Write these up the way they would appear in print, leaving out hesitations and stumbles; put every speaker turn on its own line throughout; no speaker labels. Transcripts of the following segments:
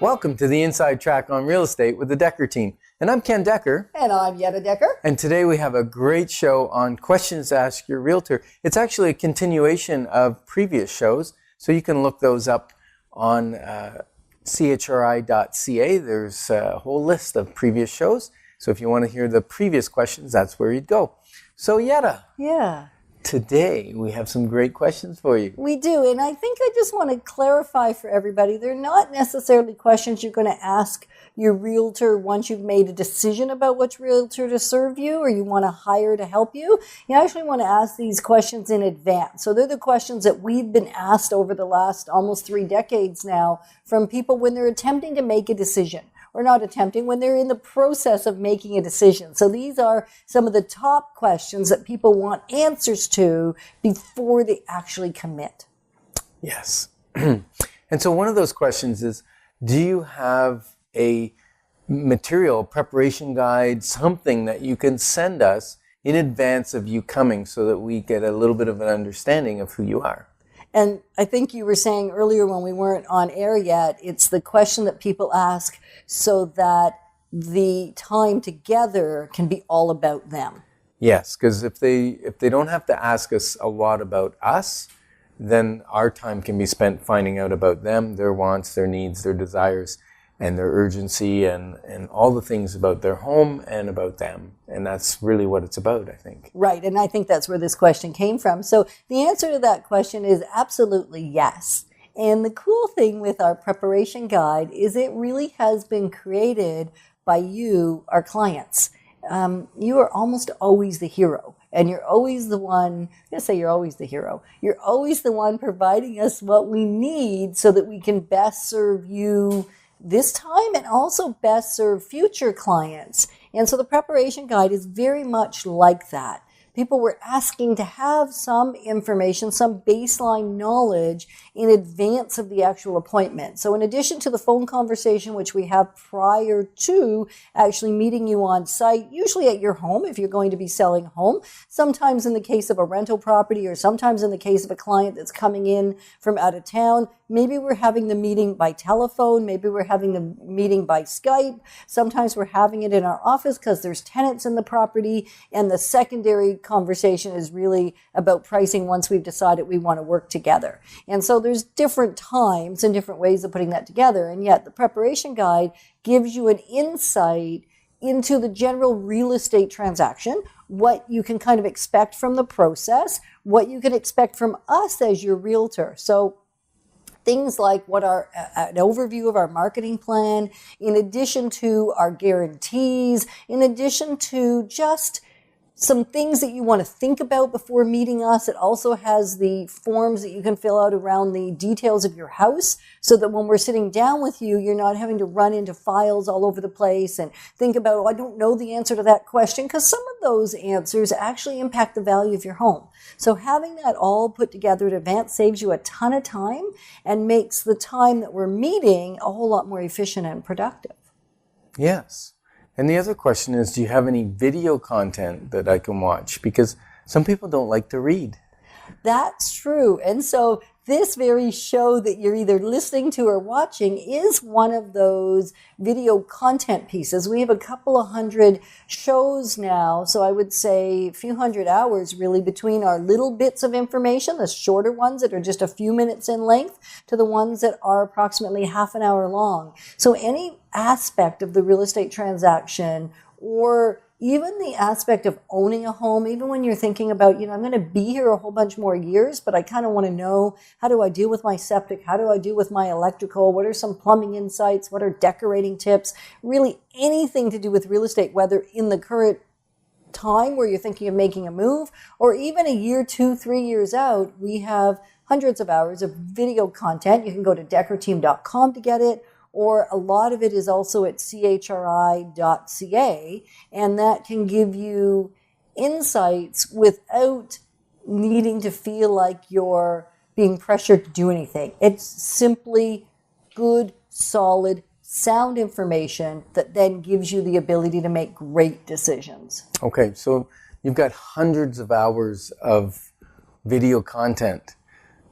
Welcome to the Inside Track on Real Estate with the Decker team. And I'm Ken Decker.
And I'm Yetta Decker.
And today we have a great show on questions to ask your realtor. It's actually a continuation of previous shows, so you can look those up on chri.ca. There's a whole list of previous shows. So if you want to hear the previous questions, that's where you'd go. So Yetta.
Yeah.
Today, we have some great questions for you.
We do, and I think I just want to clarify for everybody, they're not necessarily questions you're going to ask your realtor once you've made a decision about which realtor to serve you or you want to hire to help you. You actually want to ask these questions in advance. So they're the questions that we've been asked over the last almost 3 decades now from people when they're attempting to make a decision. Or not attempting, when they're in the process of making a decision. So these are some of the top questions that people want answers to before they actually commit.
Yes. And so one of those questions is, do you have a material preparation guide, something that you can send us in advance of you coming so that we get a little bit of an understanding of who you are?
And I think you were saying earlier when we weren't on air yet, it's the question that people ask so that the time together can be all about them.
Yes, because if they don't have to ask us a lot about us, then our time can be spent finding out about them, their wants, their needs, their desires, and their urgency, and all the things about their home and about them. And that's really what it's about, I think.
Right, and I think that's where this question came from. So the answer to that question is absolutely yes. And the cool thing with our preparation guide is it really has been created by you, our clients. You are almost always the hero. And you're always the one, I'm going to say you're always the hero. You're always the one providing us what we need so that we can best serve you this time and also best serve future clients. And so the preparation guide is very much like that. People were asking to have some information, some baseline knowledge in advance of the actual appointment. So in addition to the phone conversation, which we have prior to actually meeting you on site, usually at your home if you're going to be selling a home, sometimes in the case of a rental property or sometimes in the case of a client that's coming in from out of town, maybe we're having the meeting by telephone, maybe we're having the meeting by Skype, sometimes we're having it in our office because there's tenants in the property, and the secondary conversation is really about pricing once we've decided we want to work together. And so there's different times and different ways of putting that together, and yet the preparation guide gives you an insight into the general real estate transaction, what you can kind of expect from the process, what you can expect from us as your realtor. So things like what are an overview of our marketing plan, in addition to our guarantees, in addition to just some things that you want to think about before meeting us. It also has the forms that you can fill out around the details of your house so that when we're sitting down with you, you're not having to run into files all over the place and think about, oh, I don't know the answer to that question, because some of those answers actually impact the value of your home. So having that all put together in advance saves you a ton of time and makes the time that we're meeting a whole lot more efficient and productive.
Yes. And the other question is, do you have any video content that I can watch? Because some people don't like to read.
That's true. And so this very show that you're either listening to or watching is one of those video content pieces. We have a couple of hundred shows now, so I would say a few hundred hours really between our little bits of information, the shorter ones that are just a few minutes in length, to the ones that are approximately half an hour long. So any aspect of the real estate transaction, or even the aspect of owning a home, even when you're thinking about, I'm going to be here a whole bunch more years, but I kind of want to know, how do I deal with my septic? How do I deal with my electrical? What are some plumbing insights? What are decorating tips? Really anything to do with real estate, whether in the current time where you're thinking of making a move, or even a year, 2, 3 years out, we have hundreds of hours of video content. You can go to deckerteam.com to get it, or a lot of it is also at chri.ca, and that can give you insights without needing to feel like you're being pressured to do anything. It's simply good, solid, sound information that then gives you the ability to make great decisions.
Okay, so you've got hundreds of hours of video content.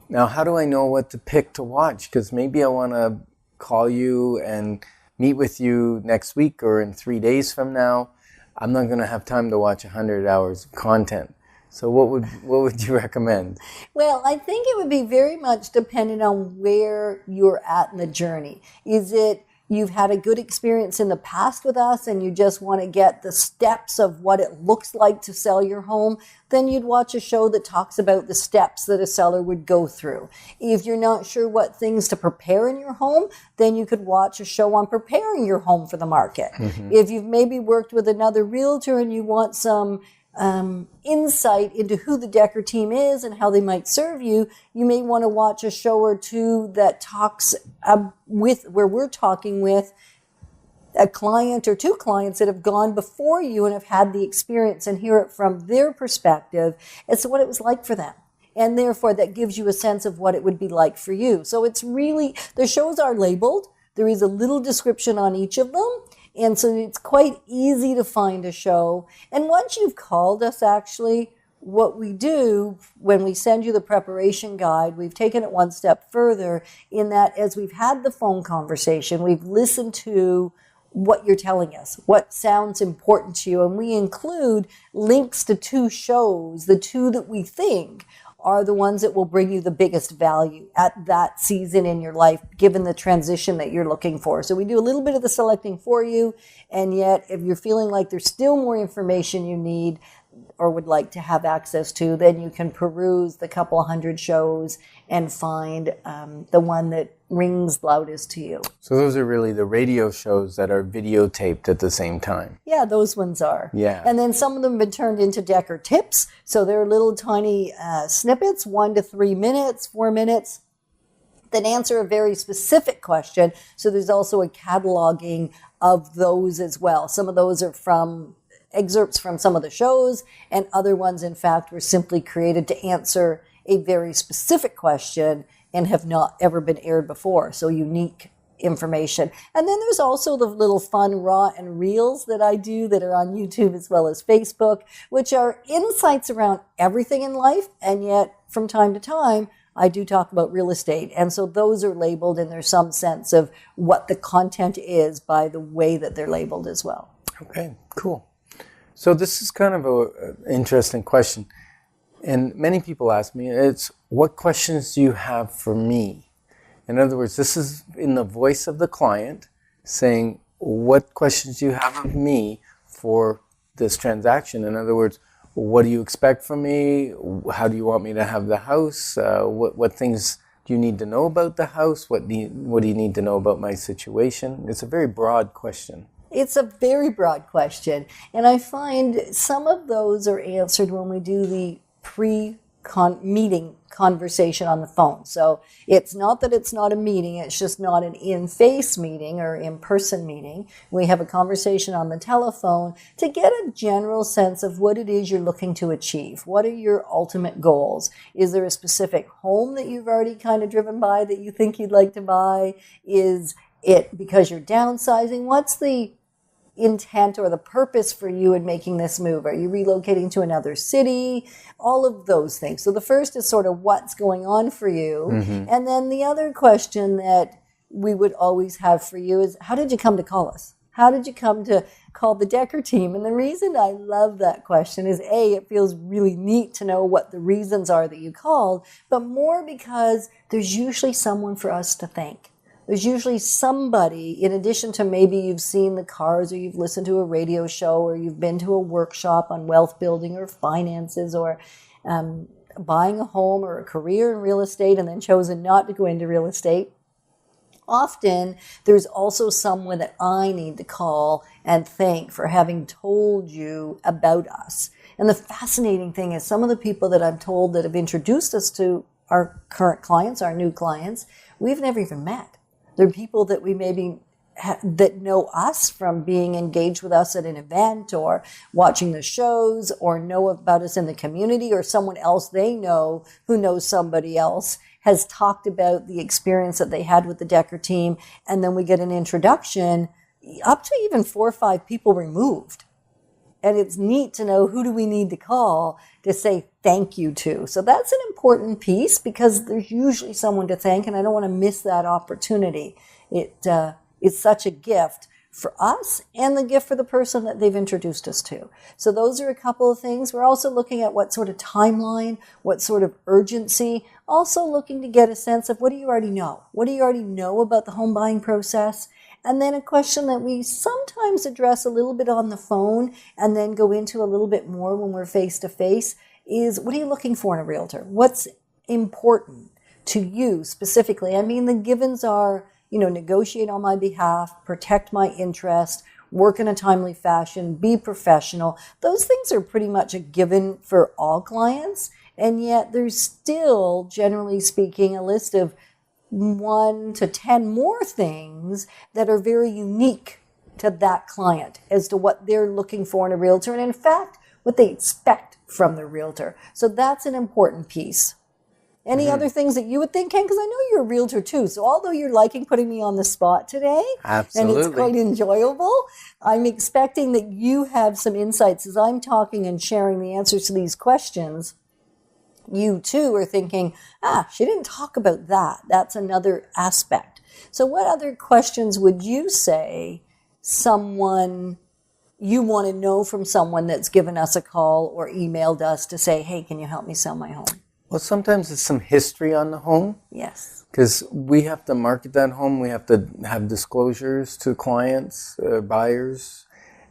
Now, how do I know what to pick to watch? Because maybe I want to call you and meet with you next week or in 3 days from now, I'm not going to have time to watch 100 hours of content. So what would you recommend?
Well, I think it would be very much dependent on where you're at in the journey. Is it you've had a good experience in the past with us and you just want to get the steps of what it looks like to sell your home? Then you'd watch a show that talks about the steps that a seller would go through. If you're not sure what things to prepare in your home, then you could watch a show on preparing your home for the market. If you've maybe worked with another realtor and you want some insight into who the Decker team is and how they might serve you, you may want to watch a show or two that talks where we're talking with a client or two clients that have gone before you and have had the experience and hear it from their perspective as to what it was like for them. And therefore, that gives you a sense of what it would be like for you. So it's really, the shows are labeled. There is a little description on each of them. And so it's quite easy to find a show. And once you've called us, actually, what we do when we send you the preparation guide, we've taken it one step further in that as we've had the phone conversation, we've listened to what you're telling us, what sounds important to you. And we include links to 2 shows, the 2 that we think are the ones that will bring you the biggest value at that season in your life, given the transition that you're looking for. So we do a little bit of the selecting for you. And yet, if you're feeling like there's still more information you need or would like to have access to, then you can peruse the couple hundred shows and find the one that rings loudest to you.
So those are really the radio shows that are videotaped at the same time.
Yeah, those ones are.
Yeah.
And then some of them have been turned into Decker tips. So they're little tiny snippets, 1 to 3 minutes, 4 minutes, that answer a very specific question. So there's also a cataloging of those as well. Some of those are from excerpts from some of the shows, and other ones, in fact, were simply created to answer a very specific question and have not ever been aired before. So unique information. And then there's also the little fun raw and reels that I do that are on YouTube as well as Facebook, which are insights around everything in life. And yet from time to time, I do talk about real estate. And so those are labeled, and there's some sense of what the content is by the way that they're labeled as well.
Okay, cool. So this is kind of an interesting question. And many people ask me, it's what questions do you have for me? In other words, this is in the voice of the client saying, what questions do you have of me for this transaction? In other words, what do you expect from me? How do you want me to have the house? What things do you need to know about the house? What do you need to know about my situation? It's a very broad question.
It's a very broad question. And I find some of those are answered when we do the pre-meeting conversation on the phone. So it's not that it's not a meeting, it's just not an in-face meeting or in-person meeting. We have a conversation on the telephone to get a general sense of what it is you're looking to achieve. What are your ultimate goals? Is there a specific home that you've already kind of driven by that you think you'd like to buy? Is it because you're downsizing? What's the intent or the purpose for you in making this move? Are you relocating to another city? All of those things. So the first is sort of what's going on for you. Mm-hmm. And then the other question that we would always have for you is, how did you come to call us? How did you come to call the Decker team? And the reason I love that question is, A, it feels really neat to know what the reasons are that you called, but more because there's usually someone for us to thank. There's usually somebody, in addition to maybe you've seen the cars or you've listened to a radio show or you've been to a workshop on wealth building or finances or buying a home or a career in real estate and then chosen not to go into real estate. Often there's also someone that I need to call and thank for having told you about us. And the fascinating thing is some of the people that I'm told that have introduced us to our current clients, our new clients, we've never even met. They're people that we maybe that know us from being engaged with us at an event or watching the shows or know about us in the community, or someone else they know who knows somebody else has talked about the experience that they had with the Decker team. And then we get an introduction up to even 4 or 5 people removed. And it's neat to know who do we need to call to say thank you to. So that's an important piece because there's usually someone to thank, and I don't want to miss that opportunity. It's such a gift for us and the gift for the person that they've introduced us to. So those are a couple of things. We're also looking at what sort of timeline, what sort of urgency, also looking to get a sense of what do you already know? What do you already know about the home buying process? And then a question that we sometimes address a little bit on the phone and then go into a little bit more when we're face to face is, what are you looking for in a realtor? What's important to you specifically? I mean, the givens are, negotiate on my behalf, protect my interest, work in a timely fashion, be professional. Those things are pretty much a given for all clients. And yet there's still, generally speaking, a list of 1 to 10 more things that are very unique to that client as to what they're looking for in a realtor, and in fact, what they expect from the realtor. So that's an important piece. Any other things that you would think, Ken? Because I know you're a realtor too. So although you're liking putting me on the spot today,
Absolutely.
and it's quite enjoyable, I'm expecting that you have some insights as I'm talking and sharing the answers to these questions. You too are thinking, she didn't talk about that. That's another aspect. So what other questions would you say you want to know from someone that's given us a call or emailed us to say, hey, can you help me sell my home?
Well, sometimes it's some history on the home.
Yes.
Because we have to market that home. We have to have disclosures to clients, buyers.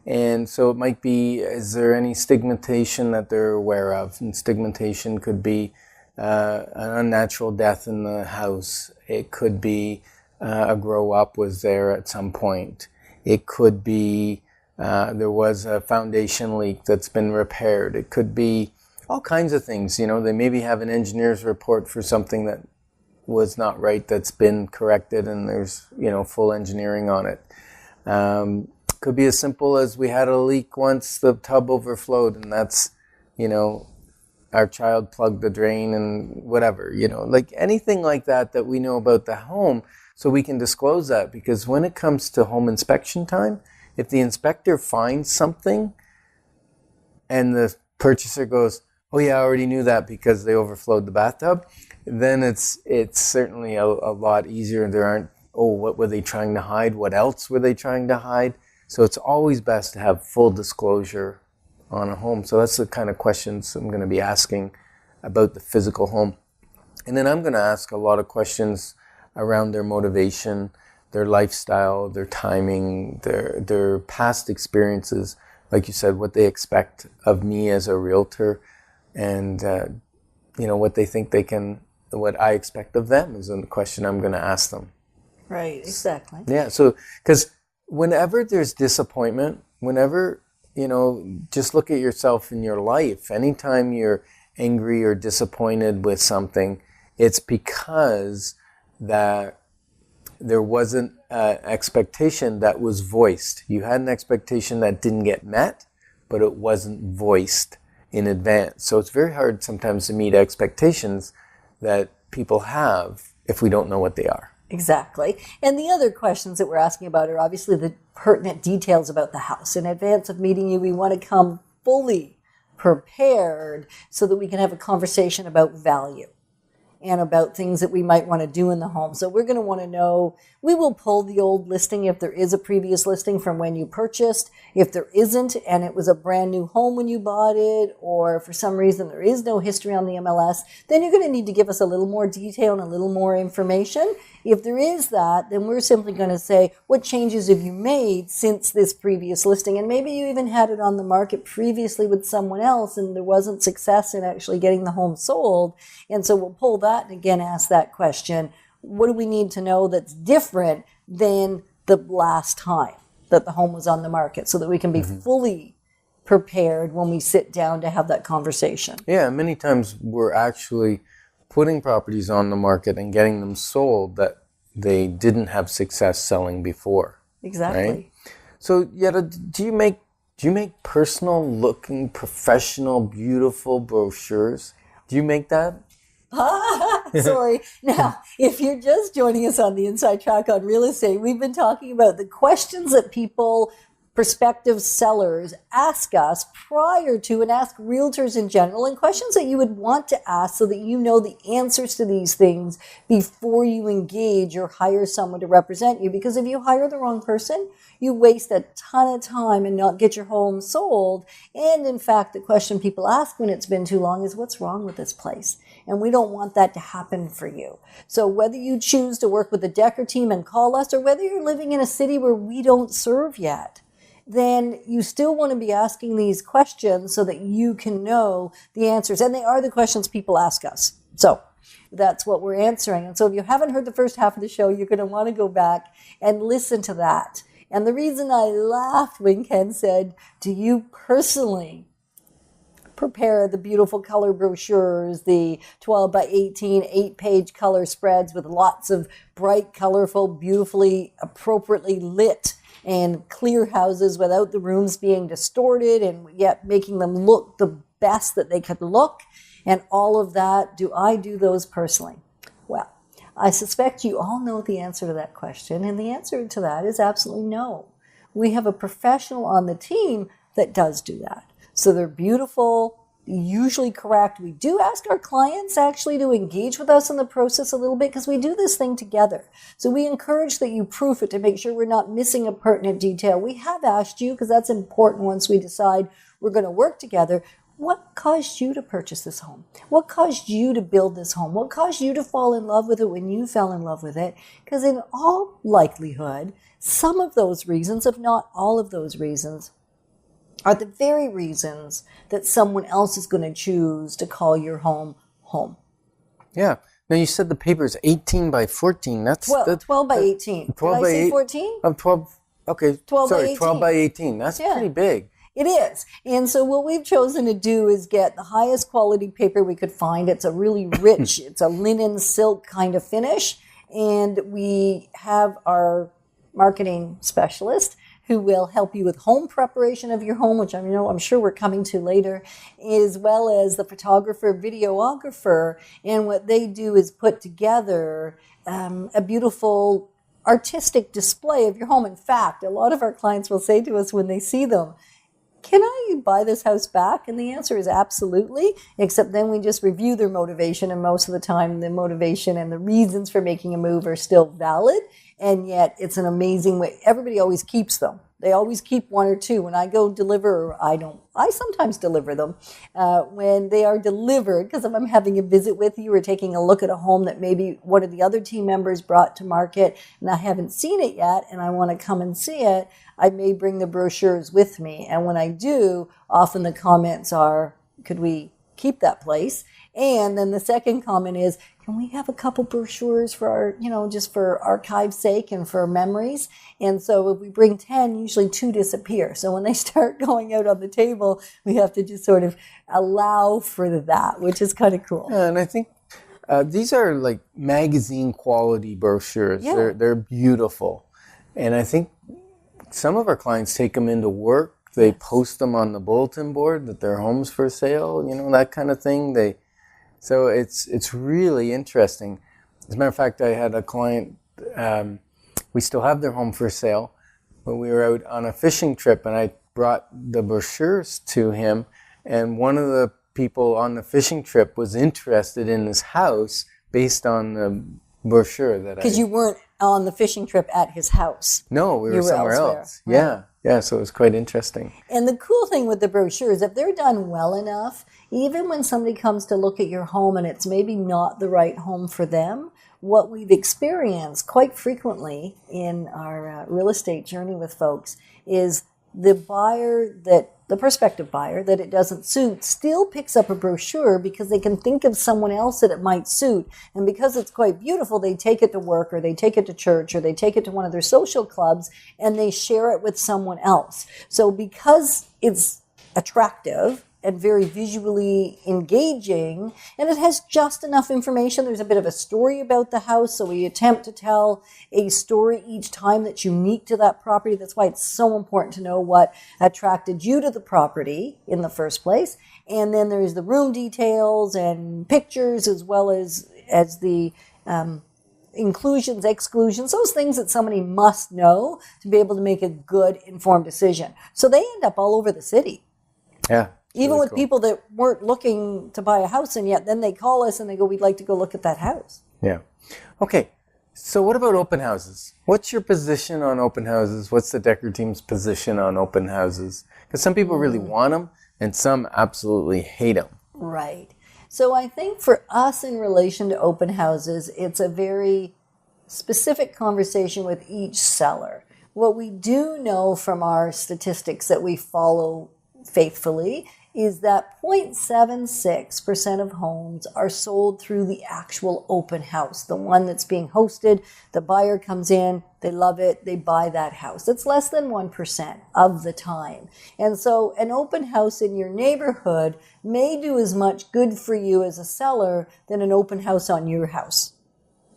And so it might be, is there any stigmatization that they're aware of? And stigmatization could be an unnatural death in the house. It could be a grow up was there at some point. It could be there was a foundation leak that's been repaired. It could be all kinds of things. They maybe have an engineer's report for something that was not right that's been corrected, and there's full engineering on it. Could be as simple as we had a leak once, the tub overflowed, and that's, our child plugged the drain and whatever, like anything like that we know about the home, so we can disclose that. Because when it comes to home inspection time, if the inspector finds something and the purchaser goes, oh yeah, I already knew that because they overflowed the bathtub, then it's certainly a lot easier. There aren't, what were they trying to hide? What else were they trying to hide? So it's always best to have full disclosure on a home. So that's the kind of questions I'm going to be asking about the physical home. And then I'm going to ask a lot of questions around their motivation, their lifestyle, their timing, their past experiences. Like you said, what they expect of me as a realtor, and what they think what I expect of them is a question I'm going to ask them.
Right, exactly.
Yeah, so because whenever there's disappointment, just look at yourself in your life. Anytime you're angry or disappointed with something, it's because that there wasn't an expectation that was voiced. You had an expectation that didn't get met, but it wasn't voiced in advance. So it's very hard sometimes to meet expectations that people have if we don't know what they are.
Exactly. And the other questions that we're asking about are obviously the pertinent details about the house. In advance of meeting you, we want to come fully prepared so that we can have a conversation about value and about things that we might want to do in the home. So we're going to want to know, we will pull the old listing if there is a previous listing from when you purchased. If there isn't and it was a brand new home when you bought it, or for some reason there is no history on the MLS, then you're going to need to give us a little more detail and a little more information. If there is that, then we're simply going to say, what changes have you made since this previous listing? And maybe you even had it on the market previously with someone else and there wasn't success in actually getting the home sold. And so we'll pull that and again ask that question. What do we need to know that's different than the last time that the home was on the market, so that we can be fully prepared when we sit down to have that conversation? Yeah,
many times we're actually putting properties on the market and getting them sold that they didn't have success selling before.
Exactly. Right?
So, Yetta, do you make personal looking, professional, beautiful brochures? Do you make that?
Sorry. Now, if you're just joining us on the Inside Track on Real Estate, we've been talking about the questions that people prospective sellers ask us prior to, and ask realtors in general, and questions that you would want to ask so that you know the answers to these things before you engage or hire someone to represent you. Because if you hire the wrong person, you waste a ton of time and not get your home sold. And in fact, the question people ask when it's been too long is, what's wrong with this place? And we don't want that to happen for you. So whether you choose to work with the Decker team and call us, or whether you're living in a city where we don't serve yet, then you still want to be asking these questions so that you can know the answers. And they are the questions people ask us. So that's what we're answering. And so if you haven't heard the first half of the show, you're going to want to go back and listen to that. And the reason I laughed when Ken said, do you personally prepare the beautiful color brochures, the 12 by 18, 8-page color spreads with lots of bright, colorful, beautifully, appropriately lit and clear houses without the rooms being distorted and yet making them look the best that they could look, and all of that? Do I do those personally? Well, I suspect you all know the answer to that question, and the answer to that is absolutely no. We have a professional on the team that does do that. So they're beautiful, usually correct. We do ask our clients actually to engage with us in the process a little bit because we do this thing together. So we encourage that you proof it to make sure we're not missing a pertinent detail. We have asked you, because that's important once we decide we're going to work together, what caused you to purchase this home? What caused you to build this home? What caused you to fall in love with it when you fell in love with it? Because in all likelihood, some of those reasons, if not all of those reasons, are the very reasons that someone else is going to choose to call your home home.
Yeah. Now you said the paper is 18 by 14. That's
12 by 18.
12
Did
by
I say 14?
12. Okay.
12 by
Sorry,
18.
12 by 18. That's pretty big.
It is. And so what we've chosen to do is get the highest quality paper we could find. It's a really rich, it's a linen silk kind of finish. And we have our marketing specialist who will help you with home preparation of your home, which I'm sure we're coming to later, as well as the photographer, videographer. And what they do is put together a beautiful artistic display of your home. In fact, a lot of our clients will say to us when they see them, can I buy this house back? And the answer is absolutely, except then we just review their motivation, and most of the time the motivation and the reasons for making a move are still valid, and yet it's an amazing way. Everybody always keeps them. They always keep one or two. When I go deliver, I sometimes deliver them. When they are delivered, because if I'm having a visit with you or taking a look at a home that maybe one of the other team members brought to market and I haven't seen it yet and I want to come and see it, I may bring the brochures with me. And when I do, often the comments are, could we keep that place? And then the second comment is, can we have a couple brochures for our, just for archive's sake and for memories? And so if we bring 10, usually 2 disappear. So when they start going out on the table, we have to just sort of allow for that, which is kind of cool.
Yeah, and I think these are like magazine quality brochures.
Yeah.
They're beautiful. And I think some of our clients take them into work. They post them on the bulletin board that their home's for sale, that kind of thing. So it's really interesting. As a matter of fact, I had a client, we still have their home for sale, but we were out on a fishing trip and I brought the brochures to him, and one of the people on the fishing trip was interested in this house based on the brochure that
Because you weren't on the fishing trip at his house.
No, we were somewhere
elsewhere.
else. Right. Yeah, so it was quite interesting.
And the cool thing with the brochures, if they're done well enough, even when somebody comes to look at your home and it's maybe not the right home for them, what we've experienced quite frequently in our real estate journey with folks is the prospective buyer that it doesn't suit still picks up a brochure because they can think of someone else that it might suit. And because it's quite beautiful, they take it to work or they take it to church or they take it to one of their social clubs and they share it with someone else. So because it's attractive and very visually engaging, and it has just enough information. There's a bit of a story about the house, so we attempt to tell a story each time that's unique to that property. That's why it's so important to know what attracted you to the property in the first place. And then there's the room details and pictures, as well as the inclusions, exclusions, those things that somebody must know to be able to make a good informed decision. So they end up all over the city.
Yeah.
Even
really
with
cool.
people that weren't looking to buy a house, and yet then they call us and they go, we'd like to go look at that house.
Yeah. Okay. So what about open houses? What's your position on open houses? What's the Decker team's position on open houses? Because some people really want them and some absolutely hate them.
Right. So I think for us in relation to open houses, it's a very specific conversation with each seller. What we do know from our statistics that we follow faithfully is that 0.76% of homes are sold through the actual open house, the one that's being hosted. The buyer comes in, they love it, they buy that house. It's less than 1% of the time. And so an open house in your neighborhood may do as much good for you as a seller than an open house on your house,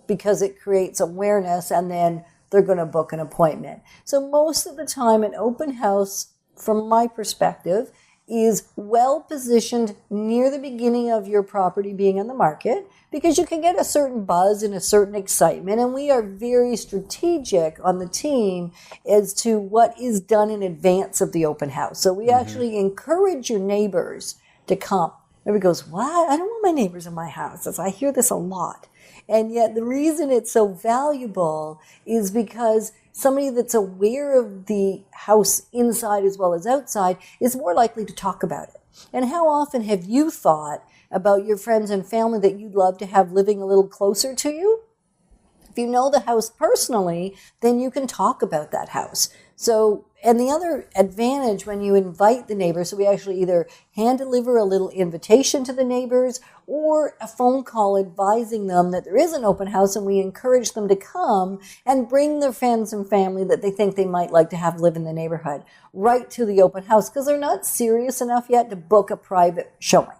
because it creates awareness and then they're going to book an appointment. So most of the time, an open house, from my perspective, is well positioned near the beginning of your property being on the market, because you can get a certain buzz and a certain excitement. And we are very strategic on the team as to what is done in advance of the open house. So we actually encourage your neighbors to come. Everybody goes, what? I don't want my neighbors in my house. I hear this a lot. And yet the reason it's so valuable is because somebody that's aware of the house inside as well as outside is more likely to talk about it. And how often have you thought about your friends and family that you'd love to have living a little closer to you? If you know the house personally, then you can talk about that house. So, and the other advantage when you invite the neighbors, so we actually either hand deliver a little invitation to the neighbors or a phone call advising them that there is an open house, and we encourage them to come and bring their friends and family that they think they might like to have live in the neighborhood right to the open house, because they're not serious enough yet to book a private showing.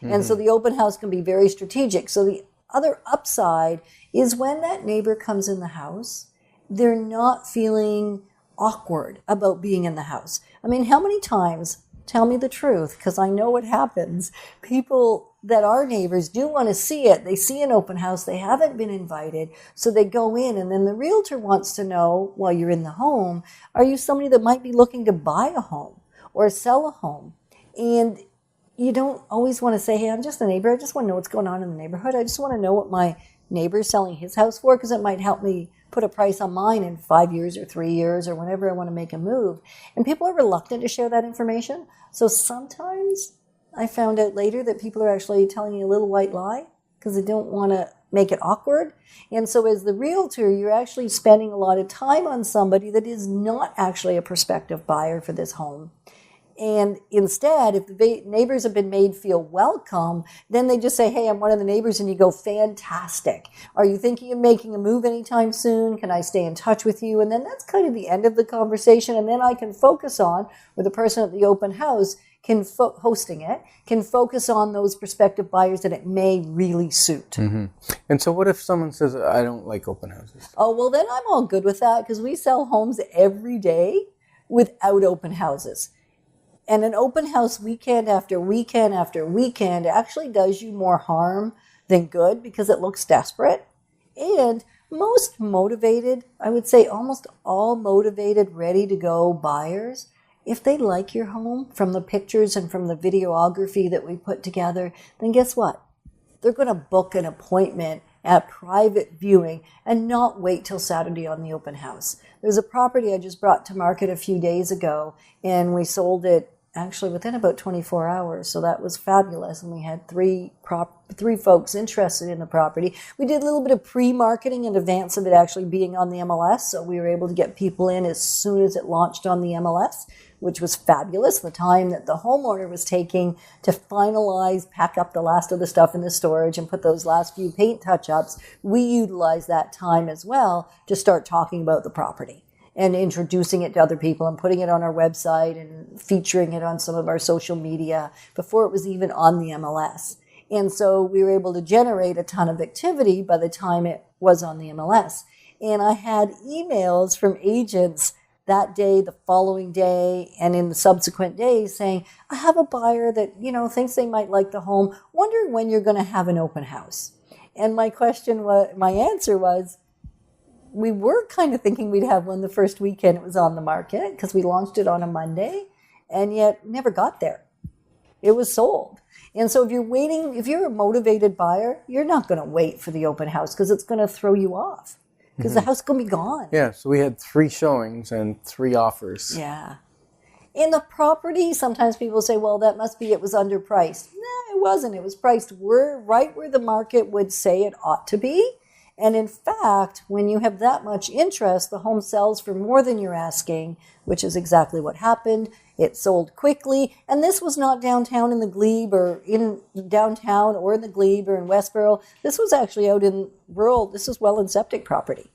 And so the open house can be very strategic. So the other upside is when that neighbor comes in the house, they're not feeling awkward about being in the house. I mean, how many times, tell me the truth, because I know what happens, people that are neighbors do want to see it. They see an open house, they haven't been invited, so they go in, and then the realtor wants to know, while you're in the home, are you somebody that might be looking to buy a home or sell a home? And you don't always want to say, hey, I'm just a neighbor. I just want to know what's going on in the neighborhood. I just want to know what my neighbor's selling his house for, because it might help me put a price on mine in 5 years or 3 years or whenever I want to make a move. And people are reluctant to share that information. So sometimes I found out later that people are actually telling you a little white lie because they don't want to make it awkward. And so as the realtor, you're actually spending a lot of time on somebody that is not actually a prospective buyer for this home. And instead, if the neighbors have been made feel welcome, then they just say, hey, I'm one of the neighbors, and you go, fantastic. Are you thinking of making a move anytime soon? Can I stay in touch with you? And then that's kind of the end of the conversation. And then I can focus on, or the person at the open house hosting it, can focus on those prospective buyers that it may really suit.
And so what if someone says, I don't like open houses?
Oh, well, then I'm all good with that, because we sell homes every day without open houses. And an open house weekend after weekend after weekend actually does you more harm than good, because it looks desperate. And most motivated, I would say almost all motivated, ready to go buyers, if they like your home from the pictures and from the videography that we put together, then guess what? They're going to book an appointment at private viewing and not wait till Saturday on the open house. There's a property I just brought to market a few days ago, and we sold it actually within about 24 hours. So that was fabulous. And we had three folks interested in the property. We did a little bit of pre-marketing in advance of it actually being on the MLS. So we were able to get people in as soon as it launched on the MLS, which was fabulous. The time that the homeowner was taking to finalize, pack up the last of the stuff in the storage and put those last few paint touch-ups, we utilized that time as well to start talking about the property and introducing it to other people and putting it on our website and featuring it on some of our social media before it was even on the MLS. And so we were able to generate a ton of activity by the time it was on the MLS. And I had emails from agents that day, the following day, and in the subsequent days saying, I have a buyer that, thinks they might like the home, wondering when you're going to have an open house. And my answer was, we were kind of thinking we'd have one the first weekend it was on the market because we launched it on a Monday, and yet never got there. It was sold. And so if you're a motivated buyer, you're not going to wait for the open house because it's going to throw you off because the house is going to be gone.
Yeah, so we had 3 showings and 3 offers.
Yeah. In the property, sometimes people say, well, that must be it was underpriced. No, it wasn't. It was priced right where the market would say it ought to be. And in fact, when you have that much interest, the home sells for more than you're asking, which is exactly what happened. It sold quickly. And this was not downtown in the Glebe or in downtown or in the Glebe or in Westboro. This was actually out in rural. This is Welland Septic property.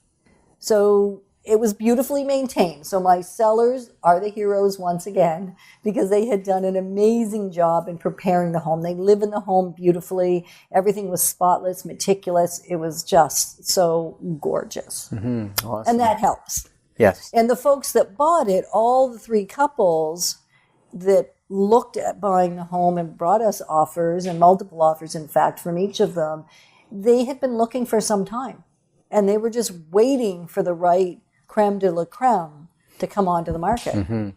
So it was beautifully maintained. So my sellers are the heroes once again because they had done an amazing job in preparing the home. They live in the home beautifully. Everything was spotless, meticulous. It was just so gorgeous.
Awesome.
And that helps.
Yes.
And the folks that bought it, all the 3 couples that looked at buying the home and brought us offers, and multiple offers, in fact, from each of them, they had been looking for some time. And they were just waiting for the right creme de la creme to come onto the market.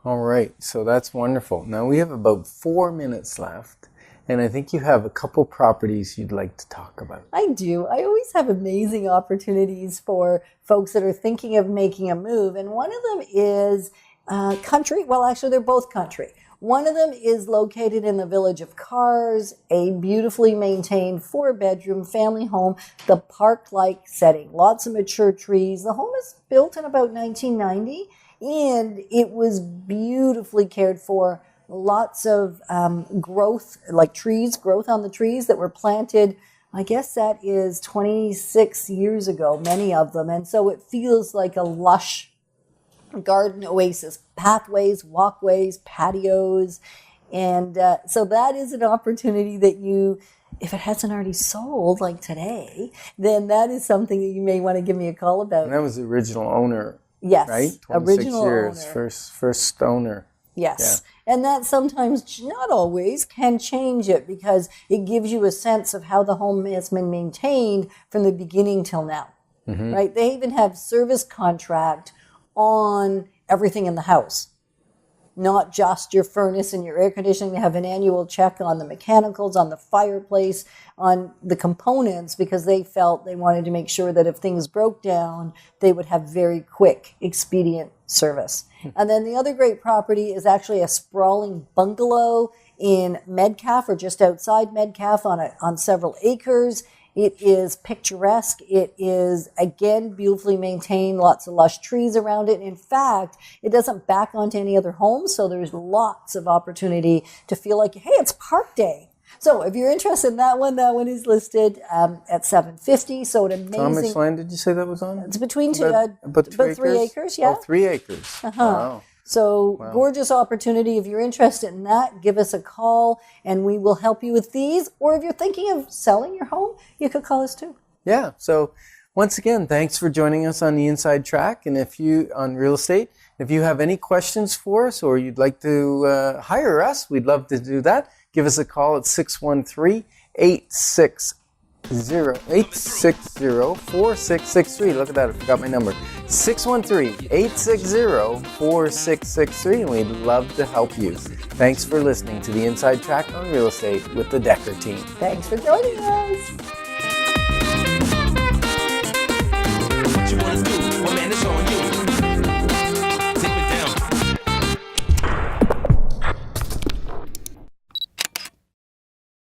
All right. So that's wonderful. Now we have about 4 minutes left. And I think you have a couple properties you'd like to talk about.
I do. I always have amazing opportunities for folks that are thinking of making a move. And one of them is country. Well, actually, they're both country. One of them is located in the village of Cars, a beautifully maintained 4-bedroom family home, the park-like setting. Lots of mature trees. The home is built in about 1990, and it was beautifully cared for. Lots of growth, like trees, growth on the trees that were planted, I guess that is 26 years ago, many of them. And so it feels like a lush garden oasis, pathways, walkways, patios. And so that is an opportunity that you, if it hasn't already sold, like today, then that is something that you may want to give me a call about.
And that was the original owner,
yes,
right? 26
original
years,
owner.
first owner.
Yes. Yeah. And that sometimes, not always, can change it because it gives you a sense of how the home has been maintained from the beginning till now, right? They even have service contract on everything in the house, not just your furnace and your air conditioning. They have an annual check on the mechanicals, on the fireplace, on the components, because they felt they wanted to make sure that if things broke down, they would have very quick, expedient service. And then the other great property is actually a sprawling bungalow in Metcalfe, or just outside Metcalfe, on several acres. It is picturesque. It is, again, beautifully maintained, lots of lush trees around it. In fact, it doesn't back onto any other homes, so there's lots of opportunity to feel like, hey, it's park day. So if you're interested in that one is listed at $750. So an amazing.
How much land did you say that was on?
It's between
about
3 acres, yeah.
Oh, 3 acres. Wow.
So gorgeous opportunity. If you're interested in that, give us a call and we will help you with these. Or if you're thinking of selling your home, you could call us too.
Yeah. So once again, thanks for joining us on the Inside Track. And if you, on real estate, if you have any questions for us or you'd like to hire us, we'd love to do that. Give us a call at 613-860-4663. Look at that, I forgot my number. 613-860-4663, and we'd love to help you. Thanks for listening to the Inside Track on Real Estate with the Decker team.
Thanks for joining us.